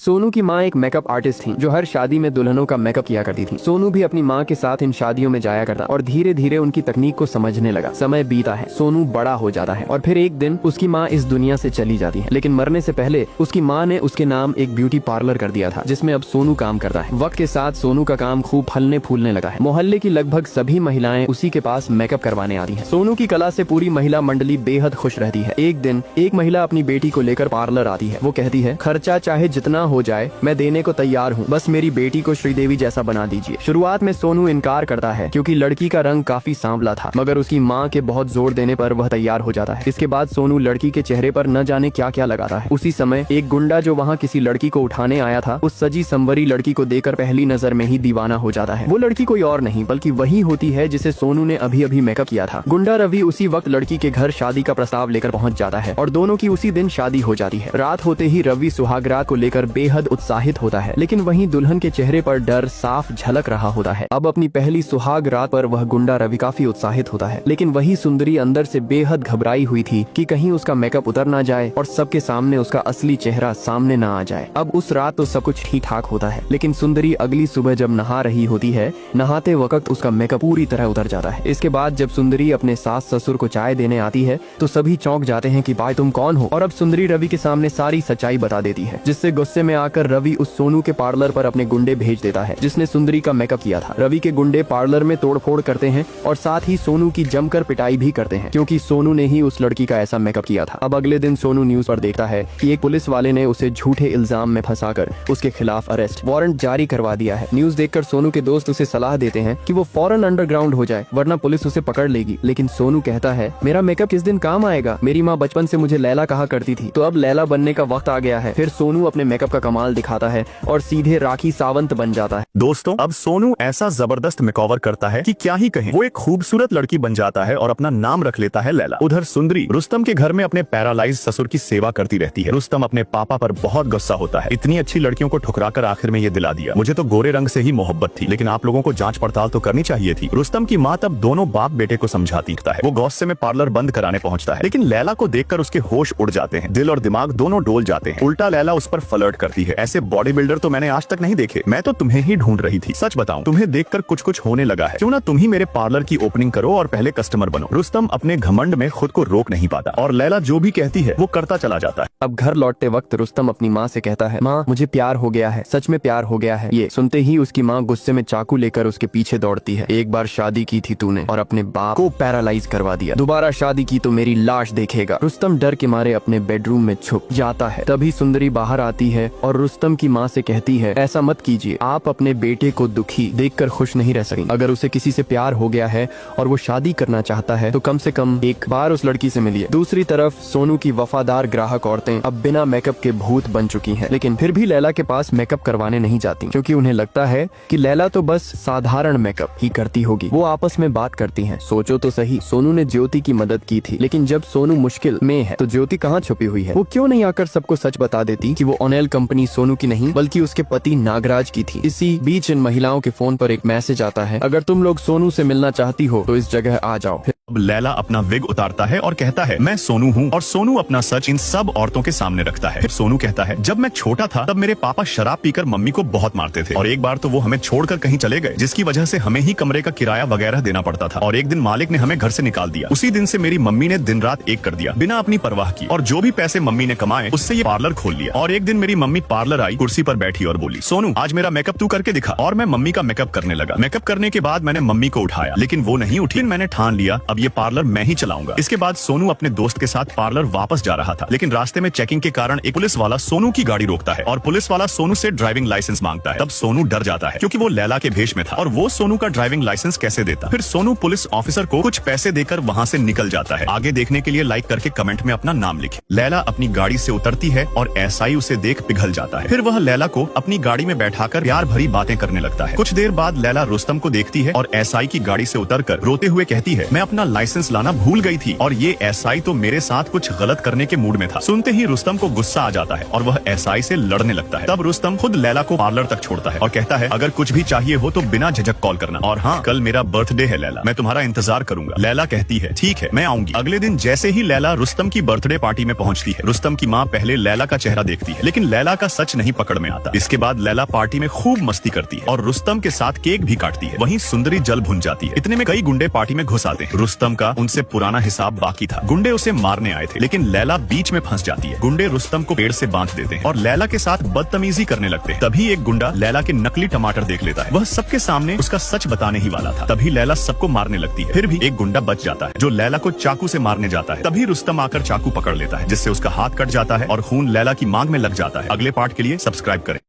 सोनू की माँ एक मेकअप आर्टिस्ट थी जो हर शादी में दुल्हनों का मेकअप किया करती थी। सोनू भी अपनी माँ के साथ इन शादियों में जाया करता और धीरे धीरे उनकी तकनीक को समझने लगा। समय बीता है, सोनू बड़ा हो जाता है और फिर एक दिन उसकी माँ इस दुनिया से चली जाती है। लेकिन मरने से पहले उसकी माँ ने उसके नाम एक ब्यूटी पार्लर कर दिया था जिसमें अब सोनू काम करता है। वक्त के साथ सोनू का काम खूब फलने फूलने लगा है। मोहल्ले की लगभग सभी महिलाएं उसी के पास मेकअप करवाने आती हैं। सोनू की कला से पूरी महिला मंडली बेहद खुश रहती है। एक दिन एक महिला अपनी बेटी को लेकर पार्लर आती है। वो कहती है, खर्चा चाहे जितना हो जाए मैं देने को तैयार हूँ, बस मेरी बेटी को श्रीदेवी जैसा बना दीजिए। शुरुआत में सोनू इनकार करता है क्योंकि लड़की का रंग काफी सांवला था, मगर उसकी माँ के बहुत जोर देने पर वह तैयार हो जाता है। इसके बाद सोनू लड़की के चेहरे पर न जाने क्या क्या लगाता है। उसी समय एक गुंडा जो वहाँ किसी लड़की को उठाने आया था, उस सजी संवरी लड़की को देखकर पहली नजर में ही दीवाना हो जाता है। वो लड़की कोई और नहीं बल्कि वही होती है जिसे सोनू ने अभी अभी मेकअप किया था। गुंडा रवि उसी वक्त लड़की के घर शादी का प्रस्ताव लेकर पहुंच जाता है और दोनों की उसी दिन शादी हो जाती है। रात होते ही रवि सुहागरात को लेकर बेहद उत्साहित होता है, लेकिन वहीं दुल्हन के चेहरे पर डर साफ झलक रहा होता है। अब अपनी पहली सुहाग रात पर वह गुंडा रवि काफी उत्साहित होता है, लेकिन वही सुंदरी अंदर से बेहद घबराई हुई थी कि कहीं उसका मेकअप उतर ना जाए और सबके सामने उसका असली चेहरा सामने ना आ जाए। अब उस रात तो सब कुछ ठीक ठाक होता है, लेकिन सुंदरी अगली सुबह जब नहा रही होती है, नहाते वक्त उसका मेकअप पूरी तरह उतर जाता है। इसके बाद जब सुंदरी अपने सास ससुर को चाय देने आती है तो सभी चौंक जाते हैं कि भाई तुम कौन हो, और अब सुंदरी रवि के सामने सारी सच्चाई बता देती है, जिससे गुस्से में आकर रवि उस सोनू के पार्लर पर अपने गुंडे भेज देता है जिसने सुंदरी का मेकअप किया था। रवि के गुंडे पार्लर में तोड़फोड़ करते हैं और साथ ही सोनू की जमकर पिटाई भी करते हैं क्योंकि सोनू ने ही उस लड़की का ऐसा मेकअप किया था। अब अगले दिन सोनू न्यूज पर देखता है कि एक पुलिस वाले ने उसे झूठे इल्जाम में फंसाकर उसके खिलाफ अरेस्ट वारंट जारी करवा दिया है। न्यूज देखकर सोनू के दोस्त उसे सलाह देते हैं कि वो फौरन अंडरग्राउंड हो जाए वरना पुलिस उसे पकड़ लेगी, लेकिन सोनू कहता है, मेरा मेकअप किस दिन काम आएगा, मेरी माँ बचपन से मुझे लैला कहा करती थी, तो अब लैला बनने का वक्त आ गया है। फिर सोनू अपने मेकअप का कमाल दिखाता है और सीधे राखी सावंत बन जाता है। दोस्तों, अब सोनू ऐसा जबरदस्त मेकओवर करता है कि क्या ही कहें। वो एक खूबसूरत लड़की बन जाता है और अपना नाम रख लेता है लैला। उधर सुंदरी रुस्तम के घर में अपने पैरालाइज ससुर की सेवा करती रहती है। रुस्तम अपने पापा पर बहुत गुस्सा होता है, इतनी अच्छी लड़कियों को ठुकराकर आखिर में ये दिला दिया, मुझे तो गोरे रंग से ही मोहब्बत थी, लेकिन आप लोगों को जांच पड़ताल तो करनी चाहिए थी। रुस्तम की माँ तब दोनों बाप बेटे को समझाती है। वो गौस्से में पार्लर बंद कराने पहुंचता है, लेकिन लैला को देखकर उसके होश उड़ जाते हैं, दिल और दिमाग दोनों डोल जाते हैं। उल्टा लैला उस पर फ्लर्ट करती है, ऐसे बॉडी बिल्डर तो मैंने आज तक नहीं देखे, मैं तो तुम्हें ही ढूंढ रही थी, सच बताऊं तुम्हें देखकर कुछ कुछ होने लगा है, क्यों ना तुम ही मेरे पार्लर की ओपनिंग करो और पहले कस्टमर बनो। रुस्तम अपने घमंड में खुद को रोक नहीं पाता और लैला जो भी कहती है वो करता चला जाता है। अब घर लौटते वक्त रुस्तम अपनी माँ से कहता है, माँ मुझे प्यार हो गया है, सच में प्यार हो गया है। ये सुनते ही उसकी माँ गुस्से में चाकू लेकर उसके पीछे दौड़ती है। एक बार शादी की थी तूने और अपने बाप को पैरालाइज करवा दिया, दोबारा शादी की तो मेरी लाश देखेगा। रुस्तम डर के मारे अपने बेडरूम में छुप जाता है। तभी सुंदरी बाहर आती है और रुस्तम की माँ से कहती है, ऐसा मत कीजिए, आप अपने बेटे को दुखी देखकर खुश नहीं रह सकेंगे। अगर उसे किसी से प्यार हो गया है और वो शादी करना चाहता है तो कम से कम एक बार उस लड़की से मिलिए। दूसरी तरफ सोनू की वफादार ग्राहक औरतें अब बिना मेकअप के भूत बन चुकी हैं, लेकिन फिर भी लैला के पास मेकअप करवाने नहीं जाती क्योंकि उन्हें लगता है कि लैला तो बस साधारण मेकअप ही करती होगी। वो आपस में बात करती हैं, सोचो तो सही, सोनू ने ज्योति की मदद की थी, लेकिन जब सोनू मुश्किल में है तो ज्योति कहाँ छुपी हुई है? वो क्यों नहीं आकर सबको सच बता देती कि वो ऑनेल कंपनी सोनू की नहीं बल्कि उसके पति नागराज की थी। इसी बीच इन महिलाओं के फोन पर एक मैसेज आता है, अगर तुम लोग सोनू से मिलना चाहती हो तो इस जगह आ जाओ। अब लैला अपना विग उतारता है और कहता है, मैं सोनू हूँ, और सोनू अपना सच इन सब औरतों के सामने रखता है। फिर सोनू कहता है, जब मैं छोटा था तब मेरे पापा शराब पीकर मम्मी को बहुत मारते थे और एक बार तो वो हमें छोड़कर कहीं चले गए, जिसकी वजह से हमें ही कमरे का किराया वगैरह देना पड़ता था, और एक दिन मालिक ने हमें घर से निकाल दिया। उसी दिन से मेरी मम्मी ने दिन रात एक कर दिया बिना अपनी परवाह की, और जो भी पैसे मम्मी ने कमाए उससे ये पार्लर खोल लिया। और एक दिन मेरी मम्मी पार्लर आई, कुर्सी पर बैठी और बोली, सोनू आज मेरा मेकअप तू करके दिखा। और मैं मम्मी का मेकअप करने लगा। मेकअप करने के बाद मैंने मम्मी को उठाया, लेकिन वो नहीं उठी। मैंने ठान लिया अब ये पार्लर मैं ही चलाऊंगा। इसके बाद सोनू अपने दोस्त के साथ पार्लर वापस जा रहा था, लेकिन रास्ते में चेकिंग के कारण एक पुलिस वाला सोनू की गाड़ी रोकता है और पुलिस वाला सोनू से ड्राइविंग लाइसेंस मांगता है। तब सोनू डर जाता है क्योंकि वो लैला के भेष में था और वो सोनू का ड्राइविंग लाइसेंस कैसे देता। फिर सोनू पुलिस ऑफिसर को कुछ पैसे देकर वहाँ से निकल जाता है। आगे देखने के लिए लाइक करके कमेंट में अपना नाम लिखे। लैला अपनी गाड़ी से उतरती है और एसआई उसे देख पिघल जाता है। फिर वह लैला को अपनी गाड़ी में बैठाकर प्यार भरी बातें करने लगता है। कुछ देर बाद लैला रुस्तम को देखती है और एसआई की गाड़ी से उतरकर रोते हुए कहती है, मैं अपना लाइसेंस लाना भूल गई थी और ये एसआई तो मेरे साथ कुछ गलत करने के मूड में था। सुनते ही रुस्तम को गुस्सा आ जाता है और वह एसआई से लड़ने लगता है। तब रुस्तम खुद लैला को पार्लर तक छोड़ता है और कहता है अगर कुछ भी चाहिए हो तो बिना झिझक कॉल करना, और हाँ, कल मेरा बर्थडे है लैला, मैं तुम्हारा इंतजार करूंगा। लैला कहती है ठीक है, मैं आऊंगी। अगले दिन जैसे ही लैला रुस्तम की बर्थडे पार्टी में पहुंचती है, रुस्तम की माँ पहले लैला का चेहरा देखती है, लेकिन लैला का सच नहीं पकड़ में आता। इसके बाद लैला पार्टी में खूब मस्ती करती है और रुस्तम के साथ केक भी काटती है। वहीं सुंदरी जल भुन जाती है। इतने में कई गुंडे पार्टी में घुस आते हैं। रुस्तम का उनसे पुराना हिसाब बाकी था। गुंडे उसे मारने आए थे, लेकिन लैला बीच में फंस जाती है। गुंडे रुस्तम को पेड़ से बांध देते हैं और लैला के साथ बदतमीजी करने लगते हैं। तभी एक गुंडा लैला के नकली टमाटर देख लेता है। वह सबके सामने उसका सच बताने ही वाला था। तभी लैला सबको मारने लगती है। फिर भी एक गुंडा बच जाता है जो लैला को चाकू से मारने जाता है। तभी रुस्तम आकर चाकू पकड़ लेता है, जिससे उसका हाथ कट जाता है और खून लैला की मांग में लग जाता है। अगले पार्ट के लिए सब्सक्राइब करें।